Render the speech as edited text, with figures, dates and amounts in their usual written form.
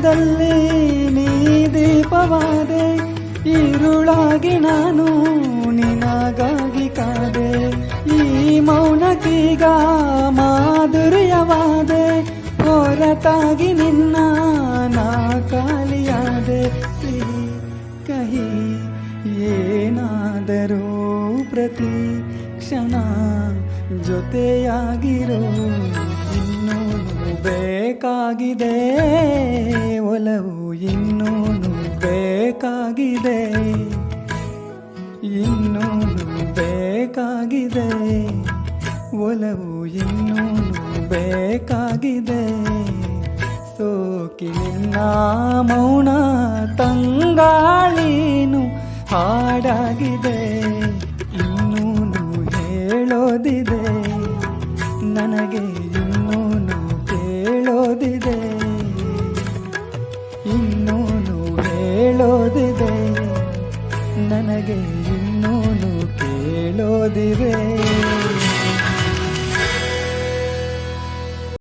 ಜೀವನದಲ್ಲಿ ನೀ ದೀಪವಾದೆ, ഇരുಳಾಗಿ ನಾನು ನಿನಗಾಗಿ ಕಾದೆ. ಈ ಮೌನಕ್ಕೀಗ ಮಾಧುರ್ಯವಾದೆ, ಹೊರತಾಗಿ ನಿನ್ನ ನಾ ಖಾಲಿಯಾದೆ. ಸಿಹಿ ಕಹಿ ಏನಾದರೂ ಪ್ರತಿ ಕ್ಷಣ ಜೊತೆಯಾಗಿರೋ, ಇನ್ನೂನು ಬೇಕಾಗಿದೆ ಒಲವು, ಇನ್ನೂನು ಬೇಕಾಗಿದೆ, ಇನ್ನೂನು ಬೇಕಾಗಿದೆ ಒಲವು, ಇನ್ನೂನು ಬೇಕಾಗಿದೆ. ಸೋಕಿ ನಿನ್ನ ಮೌನ ತಂಗಾಳಿನು ಹಾಡಾಗಿದೆ, ಇನ್ನೂನು ಹೇಳೋದಿದೆ ನನಗೆ, ಇನ್ನೂನು ಕೇಳೋದಿದೆ, ಇನ್ನೂನು ಹೇಳೋದಿದೆ ನನಗೆ, ಇನ್ನೂನು ಕೇಳೋದಿದೆ.